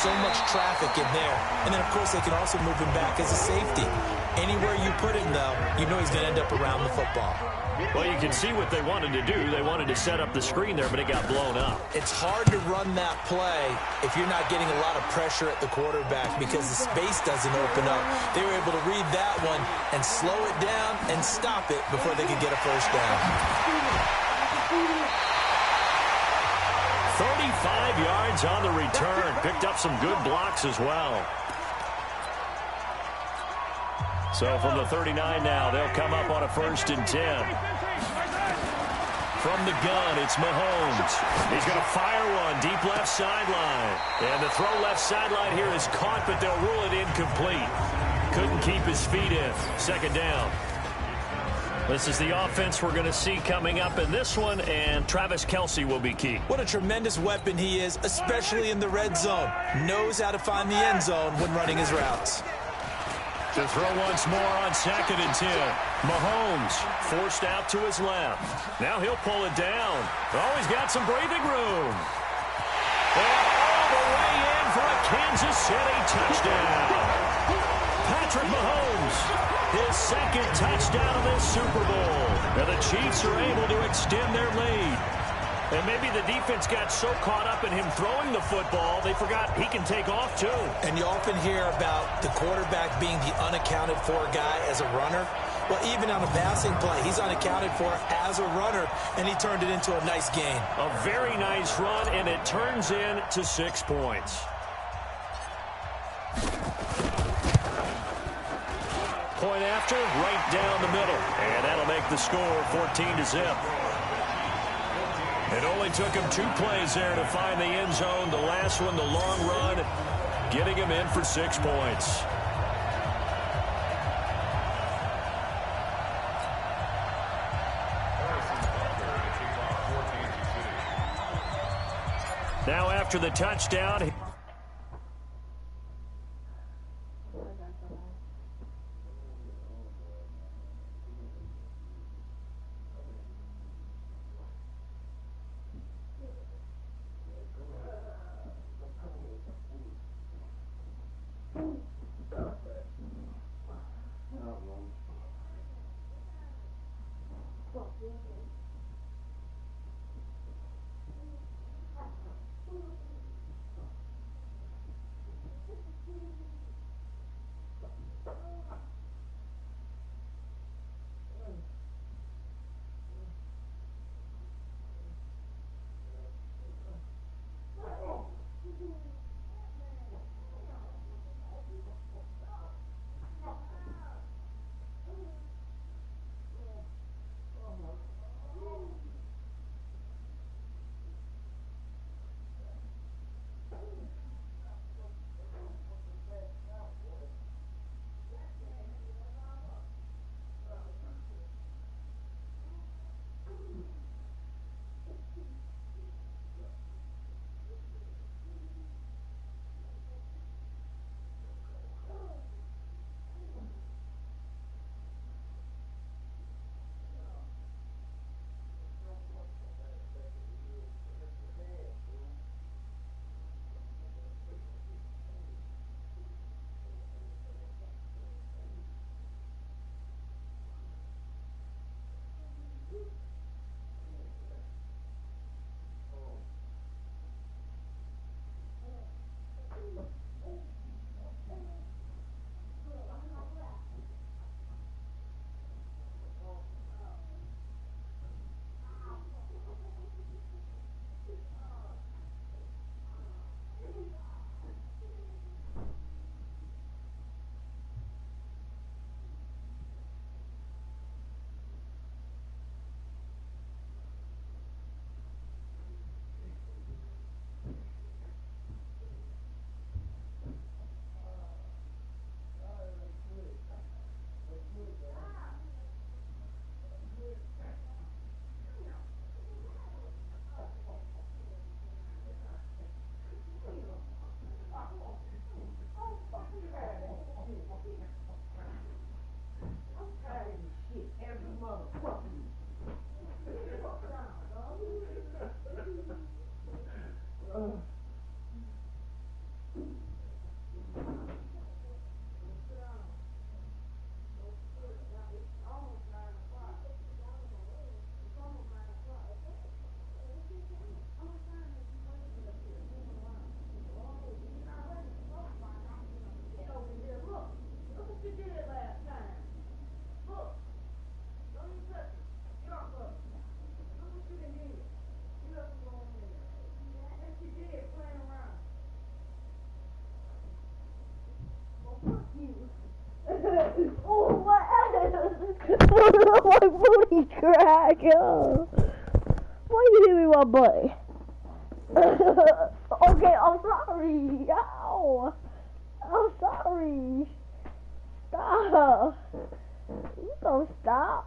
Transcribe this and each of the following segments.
so much traffic in there. And then, of course, they can also move him back as a safety. Anywhere you put him, though, you know he's going to end up around the football. Well, you can see what they wanted to do. They wanted to set up the screen there, but it got blown up. It's hard to run that play if you're not getting a lot of pressure at the quarterback because the space doesn't open up. They were able to read that one and slow it down and stop it before they could get a first down. 35 yards on the return. Picked up some good blocks as well. So from the 39 now, they'll come up on a 1st and 10. From the gun, it's Mahomes. He's going to fire one deep left sideline. And the throw left sideline here is caught, but they'll rule it incomplete. Couldn't keep his feet in. 2nd down. This is the offense we're going to see coming up in this one, and Travis Kelce will be key. What a tremendous weapon he is, especially in the red zone. Knows how to find the end zone when running his routes. To throw once more on 2nd and 10. Mahomes forced out to his left. Now he'll pull it down. Oh, he's got some breathing room. And all the way in for a Kansas City touchdown. Patrick Mahomes, his 2nd touchdown of this Super Bowl. And the Chiefs are able to extend their lead. And maybe the defense got so caught up in him throwing the football, they forgot he can take off too. And you often hear about the quarterback being the unaccounted for guy as a runner. Well, even on a passing play, he's unaccounted for as a runner, and he turned it into a nice gain. A very nice run, and it turns into 6 points. Point after, right down the middle. And that'll make the score 14-0. It only took him 2 plays there to find the end zone. The last one, the long run, getting him in for 6 points. Now after the touchdown... Oh, my booty crack. Oh. Why you hit me with my butt? Okay, I'm sorry. Ow. I'm sorry. Stop. You don't stop.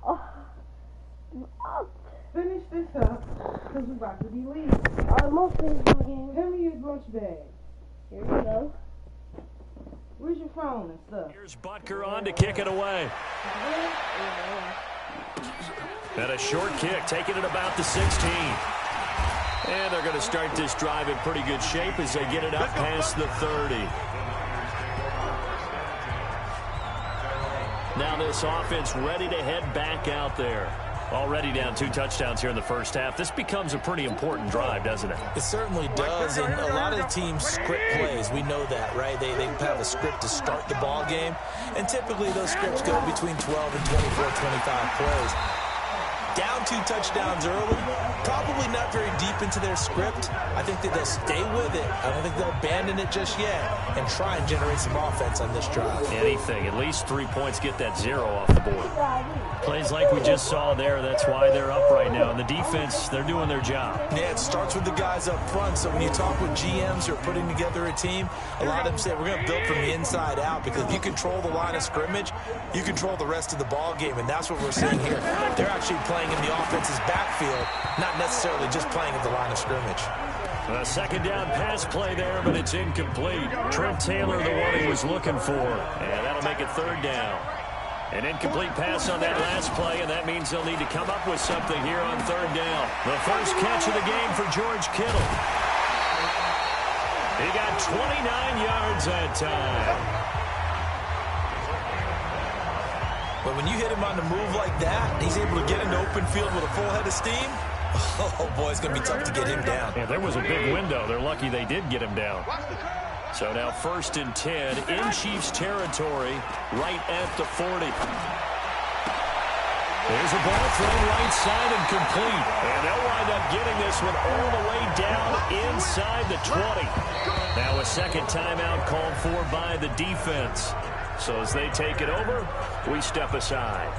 Finish this up, because we're about to be leaving. I'm almost finished my game. Hand me your lunch bag. Here you go. Where's your phone and stuff? Here's Butker on to kick it away. And a short kick, taking it about the 16. And they're going to start this drive in pretty good shape as they get it up past the 30. Now this offense ready to head back out there. Already down 2 touchdowns here in the first half. This becomes a pretty important drive, doesn't it? It certainly does, and a lot of teams script plays. We know that, right? They have a script to start the ball game, and typically those scripts go between 12 and 24, 25 plays. Down 2 touchdowns early, probably not very deep into their script. I think that they'll stay with it. I don't think they'll abandon it just yet and try and generate some offense on this drive. Anything, at least 3 points, get that 0 off the board. Plays like we just saw there, that's why they're up right now. And the defense, they're doing their job. Yeah, it starts with the guys up front. So when you talk with GMs who are putting together a team, a lot of them say we're going to build from the inside out, because if you control the line of scrimmage, you control the rest of the ball game, and that's what we're seeing here. They're actually playing in the offense's backfield, not necessarily just playing at the line of scrimmage. A second down pass play there, but it's incomplete. Trent Taylor, the one he was looking for, and that'll make it 3rd down. An incomplete pass on that last play, and that means they'll need to come up with something here on 3rd down. The first catch of the game for George Kittle. He got 29 yards that time. But when you hit him on the move like that, he's able to get into open field with a full head of steam. Oh, boy, it's going to be tough to get him down. Yeah, there was a big window. They're lucky they did get him down. So now 1st and 10 in Chiefs territory, right at the 40. There's a ball thrown right side and complete. And they'll wind up getting this one all the way down inside the 20. Now a second timeout called for by the defense. So as they take it over, we step aside.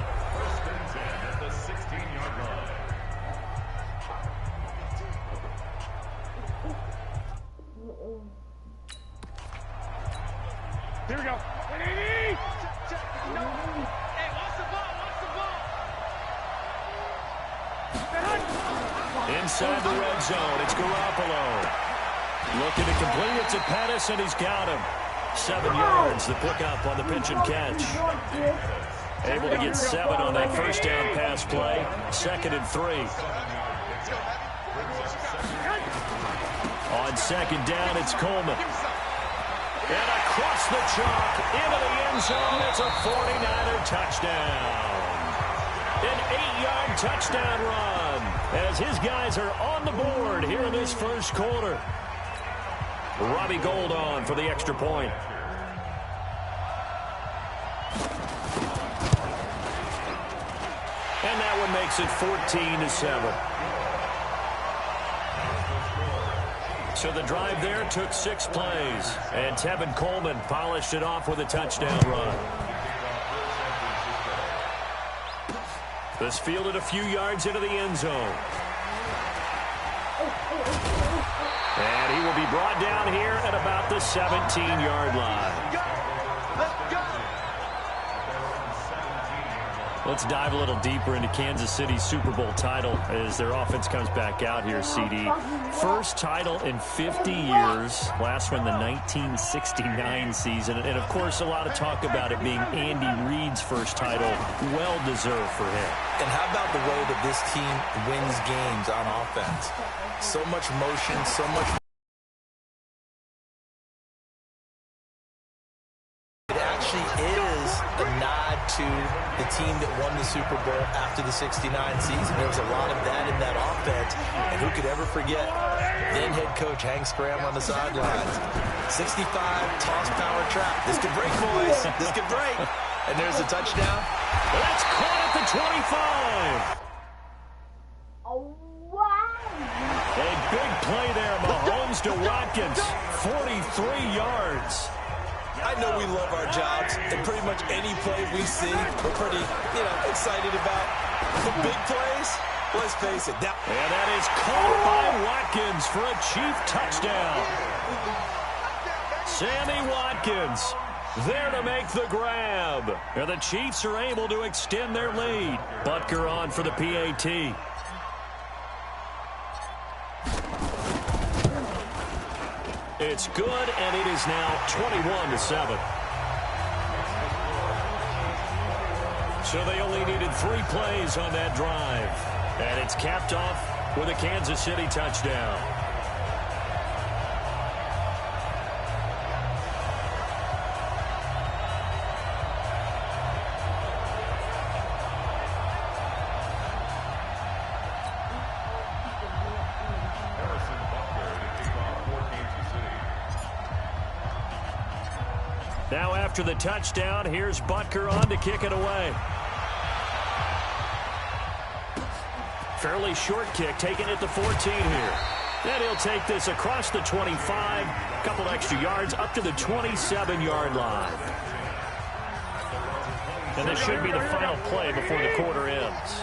Here we go. Inside the red zone, it's Garoppolo. Looking to complete it to Pettis, and he's got him. 7 yards, the pickup on the pitch and catch. Able to get 7 on that first down pass play. 2nd and 3. On 2nd down, it's Coleman. And across the chalk, into the end zone, it's a 49er touchdown. An 8-yard touchdown run as his guys are on the board here in this first quarter. Robbie Gould on for the extra point. And that one makes it 14-7. So the drive there took 6 plays, and Tevin Coleman polished it off with a touchdown run. This fielded a few yards into the end zone. And he will be brought down here at about the 17-yard line. Let's dive a little deeper into Kansas City's Super Bowl title as their offense comes back out here, CD. First title in 50 years. Last one, the 1969 season. And, of course, a lot of talk about it being Andy Reid's first title. Well-deserved for him. And how about the way that this team wins games on offense? So much motion, so much. It actually is a nod to the team that won the Super Bowl after the 69 season. There was a lot of that in that offense. And who could ever forget then head coach Hank Scram on the sidelines. 65, toss power trap. This could break, boys. This could break. And there's a touchdown. That's caught at the 25. Oh, wow. A big play there. Mahomes to Watkins. 43 yards. I know we love our jobs, and pretty much any play we see, we're pretty, excited about. The big plays, let's face it. Now, and that is caught by Watkins for a Chief touchdown. Sammy Watkins there to make the grab. And the Chiefs are able to extend their lead. Butker on for the PAT. It's good, and it is now 21-7. So they only needed 3 plays on that drive. And it's capped off with a Kansas City touchdown. Now after the touchdown, here's Butker on to kick it away. Fairly short kick, taking it to 14 here. Then he'll take this across the 25, a couple extra yards, up to the 27-yard line. And this should be the final play before the quarter ends.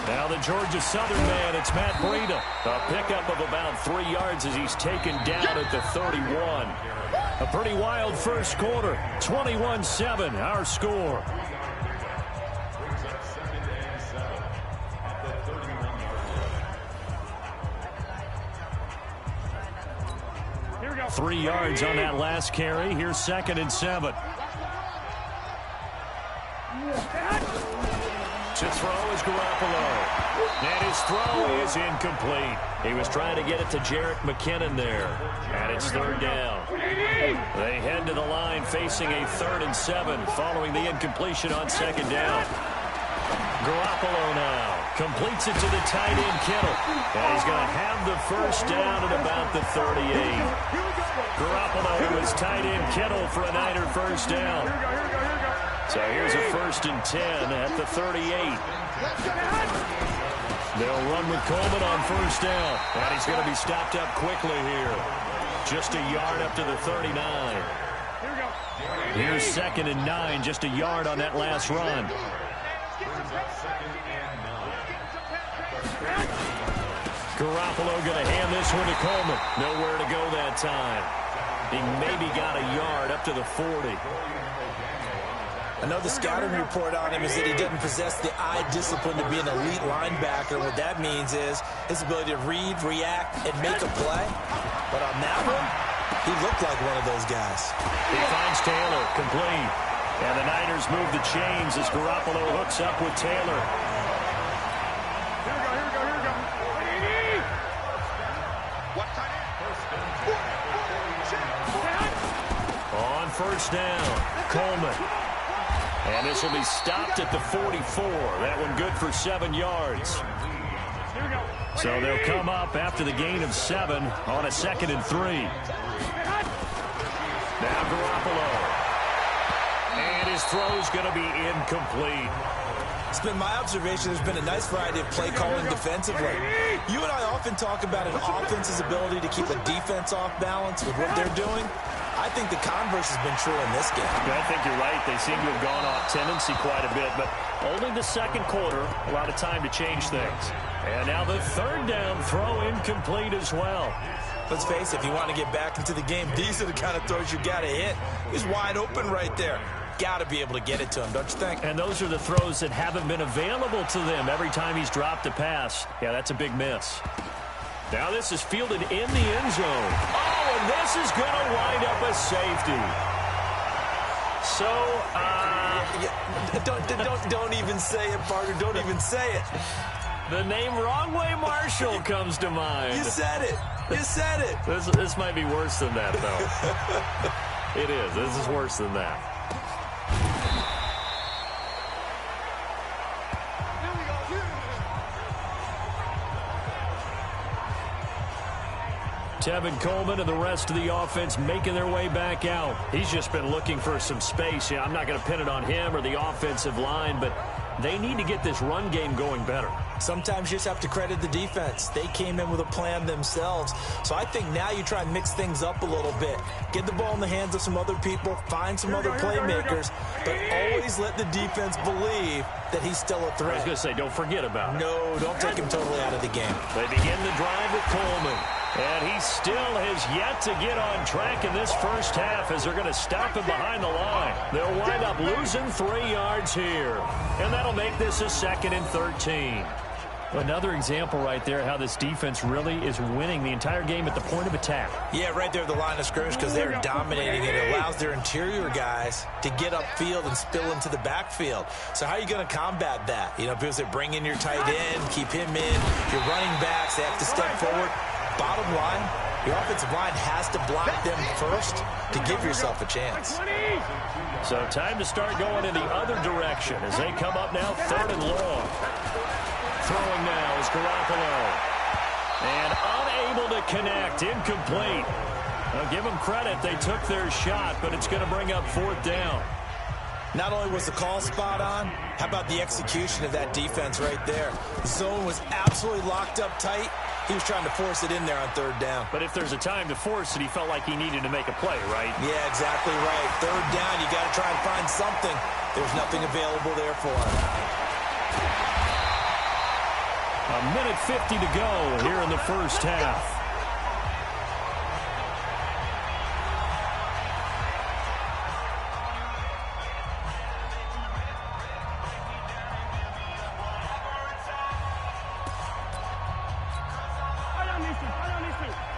Now the Georgia Southern man, it's Matt Breida. A pickup of about 3 yards as he's taken down at the 31. A pretty wild first quarter. 21-7, our score. Here we go. 3 yards on that last carry. Here's 2nd and 7. To throw is Garoppolo. And his throw is incomplete. He was trying to get it to Jerick McKinnon there. And it's 3rd down. They head to the line facing a 3rd and 7 following the incompletion on 2nd down. Garoppolo now completes it to the tight end Kittle. And he's going to have the first down at about the 38. Garoppolo was tight end Kittle for a Niner first down. So here's a 1st and 10 at the 38. They'll run with Coleman on 1st down. And he's going to be stopped up quickly here. Just a yard up to the 39. Here's 2nd and 9, just a yard on that last run. Garoppolo going to hand this one to Coleman. Nowhere to go that time. He maybe got a yard up to the 40. I know the scouting report on him is that he doesn't possess the eye discipline to be an elite linebacker. What that means is his ability to read, react, and make a play. But on that one, he looked like one of those guys. He finds Taylor, complete. And the Niners move the chains as Garoppolo hooks up with Taylor. On 1st down, Coleman. And this will be stopped at the 44. That one good for 7 yards. So they'll come up after the gain of 7 on a 2nd and 3. Now Garoppolo. And his throw's going to be incomplete. It's been my observation there's been a nice variety of play calling defensively. You and I often talk about an offense's ability to keep a defense off balance with what they're doing. I think the converse has been true in this game. I think you're right. They seem to have gone off tendency quite a bit, but only the 2nd quarter, a lot of time to change things. And now the 3rd down throw incomplete as well. Let's face it, if you want to get back into the game, these are the kind of throws you got to hit. He's wide open right there. Got to be able to get it to him, don't you think? And those are the throws that haven't been available to them every time he's dropped a pass. Yeah, that's a big miss. Now this is fielded in the end zone. Oh, and this is going to wind up a safety. So, don't even say it, partner. Don't even say it. The name Wrong Way Marshall comes to mind. You said it. You said it. This might be worse than that, though. It is. This is worse than that. Tevin Coleman and the rest of the offense making their way back out. He's just been looking for some space. I'm not going to pin it on him or the offensive line, but they need to get this run game going better. Sometimes you just have to credit the defense. They came in with a plan themselves. So I think now you try and mix things up a little bit. Get the ball in the hands of some other people, find some other playmakers, but always let the defense believe that he's still a threat. I was going to say, don't forget about it. No, don't take him totally out of the game. They begin the drive with Coleman. And he still has yet to get on track in this first half as they're going to stop him behind the line. They'll wind up losing 3 yards here. And that'll make this a 2nd and 13. Another example right there how this defense really is winning the entire game at the point of attack. Yeah, right there at the line of scrimmage because they're dominating it. It allows their interior guys to get upfield and spill into the backfield. So how are you going to combat that? You know, because they bring in your tight end, keep him in. Your running backs, they have to step forward. Bottom line, your offensive line has to block them first to give yourself a chance. So time to start going in the other direction as they come up now 3rd and long. Throwing now is Garoppolo. And unable to connect, incomplete. I'll give them credit, they took their shot, but it's going to bring up 4th down. Not only was the call spot on, how about the execution of that defense right there? The zone was absolutely locked up tight. He was trying to force it in there on 3rd down. But if there's a time to force it, he felt like he needed to make a play, right? Yeah, exactly right. 3rd down, you got to try and find something. There's nothing available there for him. A minute 50 to go here in the first half.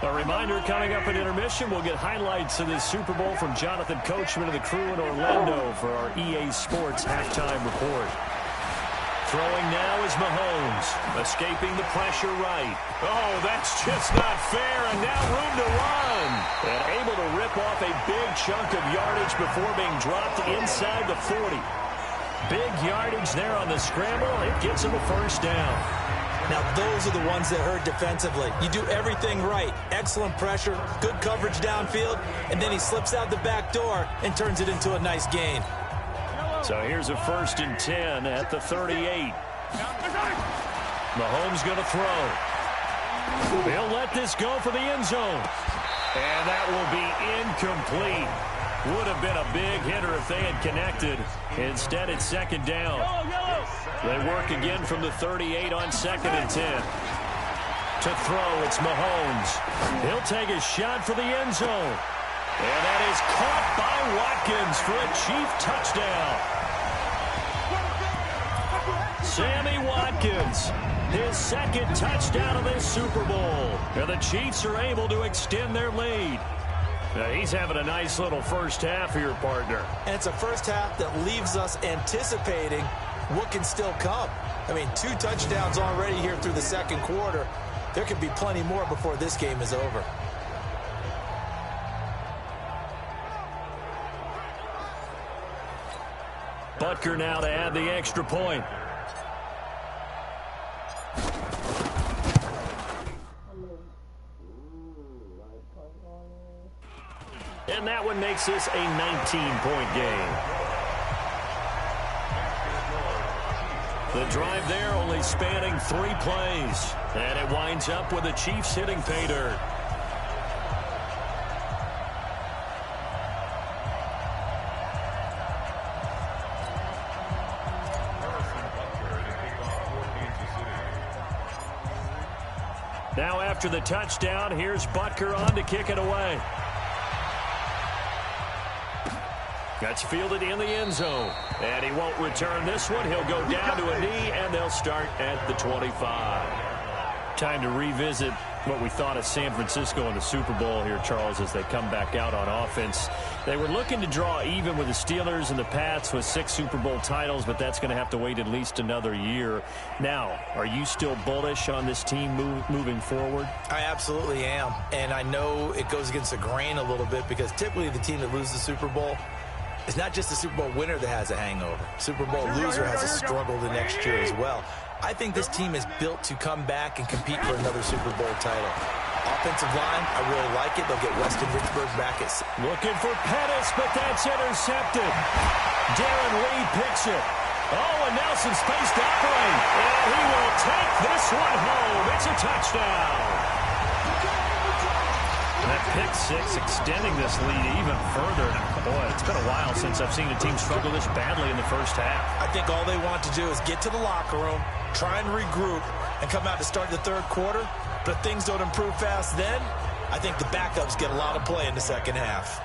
A reminder, coming up at intermission, we'll get highlights of this Super Bowl from Jonathan Coachman and the crew in Orlando for our EA Sports halftime report. Throwing now is Mahomes, escaping the pressure right. Oh, that's just not fair, and now room to run. And able to rip off a big chunk of yardage before being dropped inside the 40. Big yardage there on the scramble. It gets him a 1st down. Now, those are the ones that hurt defensively. You do everything right. Excellent pressure, good coverage downfield, and then he slips out the back door and turns it into a nice gain. So here's a 1st and 10 at the 38. Mahomes going to throw. He'll let this go for the end zone. And that will be incomplete. Would have been a big hitter if they had connected. Instead, it's 2nd down. They work again from the 38 on 2nd and 10. To throw, it's Mahomes. He'll take a shot for the end zone. And that is caught by Watkins for a Chief touchdown. Sammy Watkins, his 2nd touchdown of this Super Bowl. And the Chiefs are able to extend their lead. Now he's having a nice little first half here, partner. And it's a first half that leaves us anticipating what can still come. I mean, 2 touchdowns already here through the 2nd quarter. There could be plenty more before this game is over. Butker now to add the extra point. And that one makes this a 19-point game. The drive there only spanning 3 plays. And it winds up with the Chiefs hitting pay dirt. Now after the touchdown, here's Butker on to kick it away. That's fielded in the end zone. And he won't return this one. He'll go down to a knee, and they'll start at the 25. Time to revisit what we thought of San Francisco in the Super Bowl here, Charles, as they come back out on offense. They were looking to draw even with the Steelers and the Pats with 6 Super Bowl titles, but that's going to have to wait at least another year. Now, are you still bullish on this team moving forward? I absolutely am. And I know it goes against the grain a little bit because typically the team that loses the Super Bowl, it's not just the Super Bowl winner that has a hangover. Super Bowl loser has a struggle the next year as well. I think this team is built to come back and compete for another Super Bowl title. Offensive line, I really like it. They'll get Weston Richburg back at... Looking for Pettis, but that's intercepted. Darren Reed picks it. Oh, and now some space to operate. And he will take this one home. It's a touchdown. That pick six extending this lead even further. Boy, it's been a while since I've seen a team struggle this badly in the first half. I think all they want to do is get to the locker room, try and regroup, and come out to start the third quarter. But if things don't improve fast then, I think the backups get a lot of play in the second half.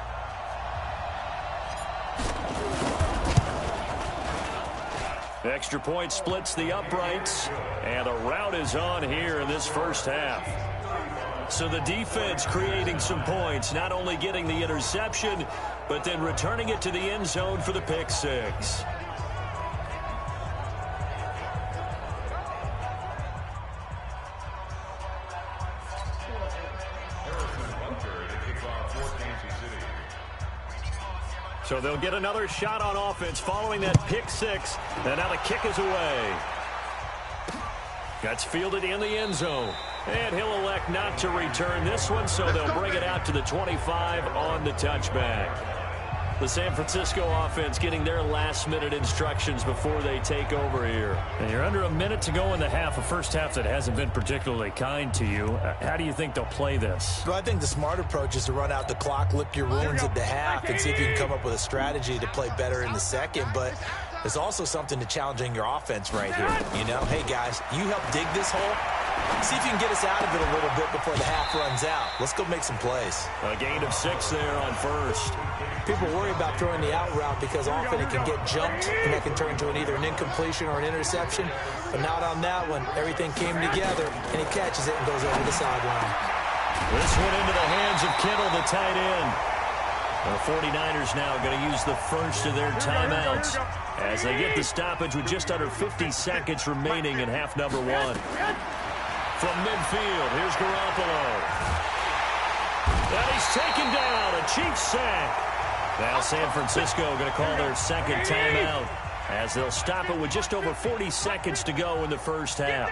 Extra point splits the uprights, and a rout is on here in this first half. So the defense creating some points, not only getting the interception, but then returning it to the end zone for the pick six. So they'll get another shot on offense following that pick six, and now the kick is away. That's fielded in the end zone. And he'll elect not to return this one, so they'll bring it out to the 25 on the touchback. The San Francisco offense getting their last-minute instructions before they take over here. And you're under a minute to go in the half, a first half that hasn't been particularly kind to you. How do you think they'll play this? Well, I think the smart approach is to run out the clock, lick your wounds at the half, and see if you can come up with a strategy to play better in the second. But there's also something to challenging your offense right here. You know, hey, guys, you help dig this hole. See if you can get us out of it a little bit before the half runs out. Let's go make some plays. A gain of 6 there on first. People worry about throwing the out route because often it can get jumped, and that can turn into either an incompletion or an interception. But not on that one. Everything came together, and he catches it and goes over the sideline. This one into the hands of Kittle, the tight end. The 49ers now going to use the first of their timeouts as they get the stoppage with just under 50 seconds remaining in half number 1. From midfield, here's Garoppolo. And he's taken down, a Chiefs sack. Now San Francisco going to call their second timeout as they'll stop it with just over 40 seconds to go in the first half.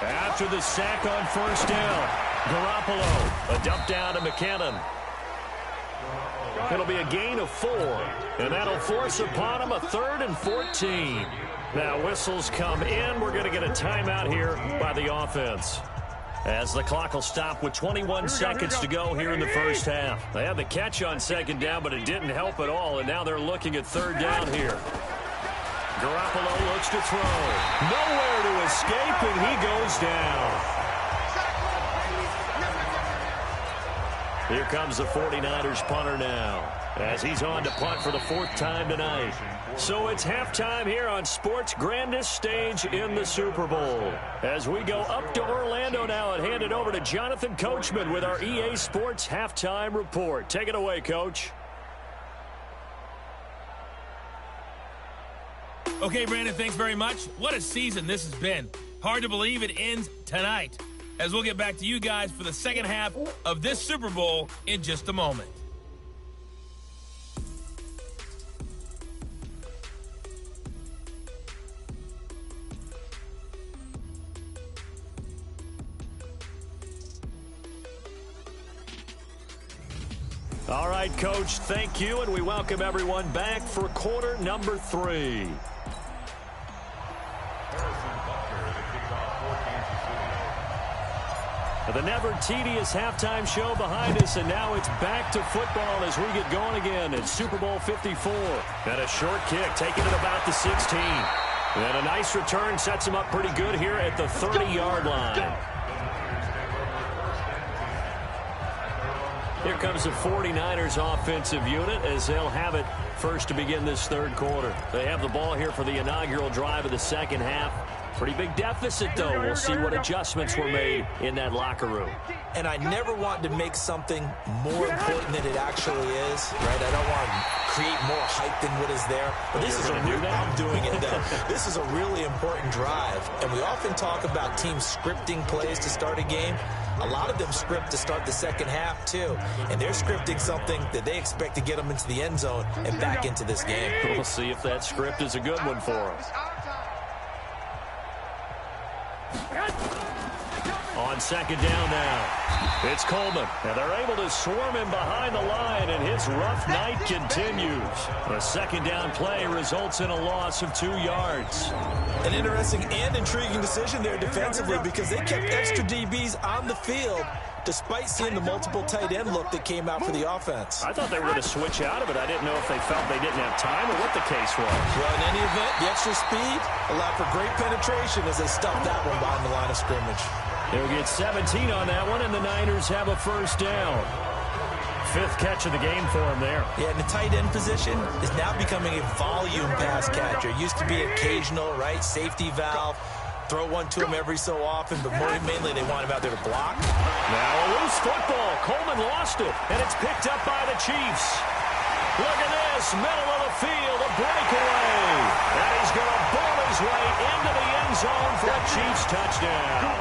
After the sack on first down, Garoppolo, a dump down to McKinnon. It'll be a gain of 4, and that'll force upon him a 3rd and 14. Now whistles come in. We're going to get a timeout here by the offense, as the clock will stop with 21 seconds to go here in the first half. They had the catch on second down, but it didn't help at all, and now they're looking at third down here. Garoppolo looks to throw. Nowhere to escape, and he goes down. Here comes the 49ers punter now, as he's on to punt for the 4th time tonight. So it's halftime here on sports' grandest stage in the Super Bowl. As we go up to Orlando now and hand it over to Jonathan Coachman with our EA Sports Halftime Report. Take it away, Coach. Okay, Brandon, thanks very much. What a season this has been. Hard to believe it ends tonight, as we'll get back to you guys for the second half of this Super Bowl in just a moment. All right, Coach, thank you, and we welcome everyone back for quarter number 3. The never-tedious halftime show behind us, and now it's back to football as we get going again at Super Bowl 54. And a short kick taken at about the 16. And a nice return sets him up pretty good here at the 30-yard line. Here comes the 49ers offensive unit as they'll have it first to begin this third quarter. They have the ball here for the inaugural drive of the second half. Pretty big deficit, though. We'll see what adjustments were made in that locker room. And I never want to make something more important than it actually is, right? I don't want to create more hype than what is there. But this is I'm doing it, though. This is a really important drive. And we often talk about teams scripting plays to start a game. A lot of them script to start the second half, too. And they're scripting something that they expect to get them into the end zone and back into this game. We'll see if that script is a good one for them. On second down now, it's Coleman. And they're able to swarm him behind the line, and his rough night continues. A second down play results in a loss of 2 yards. An interesting and intriguing decision there defensively because they kept extra DBs on the field despite seeing the multiple tight end look that came out for the offense. I thought they were going to switch out of it. I didn't know if they felt they didn't have time or what the case was. Well, in any event, the extra speed allowed for great penetration as they stuffed that one behind the line of scrimmage. They'll get 17 on that one, and the Niners have a first down. 5th catch of the game for him there. Yeah, and the tight end position is now becoming a volume pass catcher. It used to be occasional, right? Safety valve. Throw one to him every so often, but mainly they want him out there to block. Now a loose football. Coleman lost it, and it's picked up by the Chiefs. Look at this, middle of the field, a breakaway. And he's going to ball his way into the end zone for a Chiefs touchdown.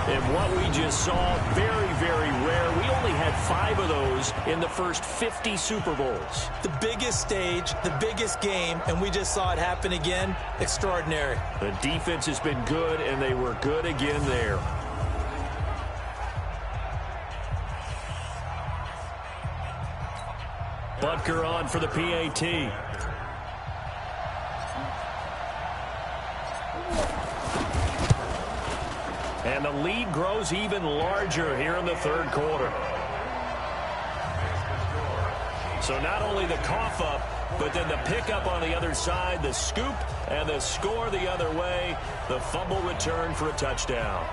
And what we just saw, very, very rare. We only had 5 of those in the first 50 Super Bowls. The biggest stage, the biggest game, and we just saw it happen again. Extraordinary. The defense has been good, and they were good again there. Butker on for the PAT. And the lead grows even larger here in the 3rd quarter. So not only the cough up, but then the pickup on the other side, the scoop, and the score the other way. The fumble return for a touchdown.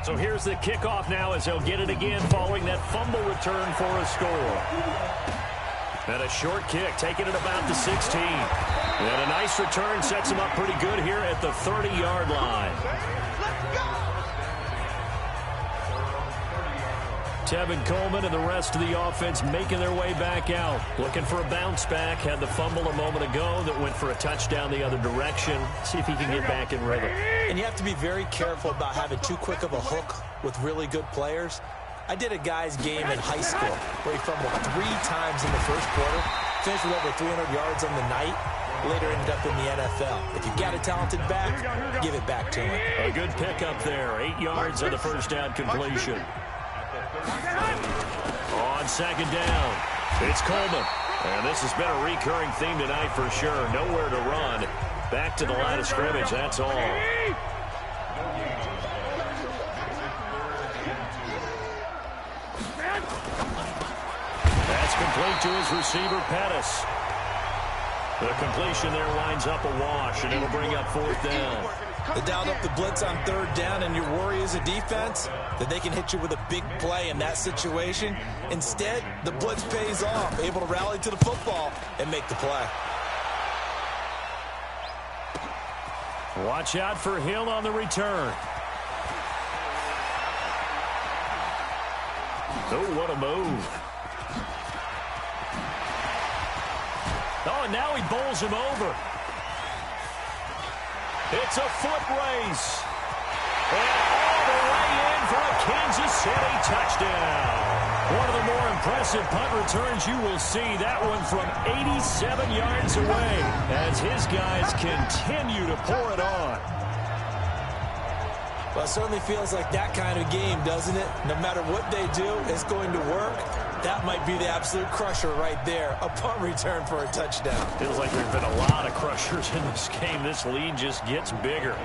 So here's the kickoff now as he'll get it again following that fumble return for a score. And a short kick, taking it about the 16. And a nice return sets him up pretty good here at the 30-yard line. Tevin Coleman and the rest of the offense making their way back out. Looking for a bounce back. Had the fumble a moment ago that went for a touchdown the other direction. See if he can get back in rhythm. And you have to be very careful about having too quick of a hook with really good players. I did a guy's game in high school where he fumbled 3 times in the first quarter, finished with over 300 yards on the night, later ended up in the NFL. If you've got a talented back, give it back to him. A good pickup there. 8 yards on the first down completion. On second down, it's Coleman. And this has been a recurring theme tonight for sure. Nowhere to run. Back to the line of scrimmage, that's all. That's complete to his receiver, Pettis. The completion there winds up a wash, and it'll bring up 4th down. They dialed up the blitz on 3rd down, and your worry as a defense that they can hit you with a big play in that situation. Instead, the blitz pays off, able to rally to the football and make the play. Watch out for Hill on the return. Oh, what a move. Oh, and now he bowls him over. It's a foot race. And all the way in for a Kansas City touchdown. One of the more impressive punt returns you will see. That one from 87 yards away as his guys continue to pour it on. Well, it certainly feels like that kind of game, doesn't it? No matter what they do, it's going to work. That might be the absolute crusher right there. A punt return for a touchdown. Feels like there's been a lot of crushers in this game. This lead just gets bigger.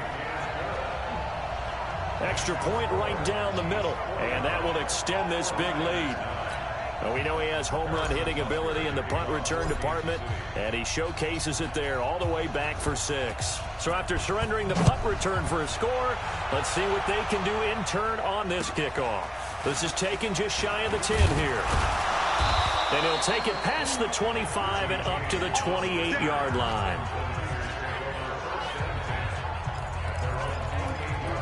Extra point right down the middle, and that will extend this big lead. Well, we know he has home run hitting ability in the punt return department, and he showcases it there all the way back for 6. So after surrendering the punt return for a score, let's see what they can do in turn on this kickoff. This is taken just shy of the 10 here. And he'll take it past the 25 and up to the 28-yard line.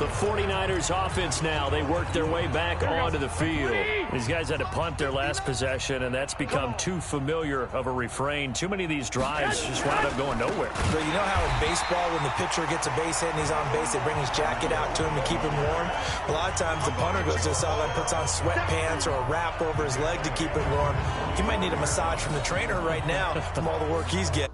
The 49ers offense now, they work their way back onto the field. These guys had to punt their last possession, and that's become too familiar of a refrain. Too many of these drives just wound up going nowhere. But you know how in baseball, when the pitcher gets a base hit and he's on base, they bring his jacket out to him to keep him warm? A lot of times the punter goes to the sideline, puts on sweatpants or a wrap over his leg to keep it warm. He might need a massage from the trainer right now from all the work he's getting.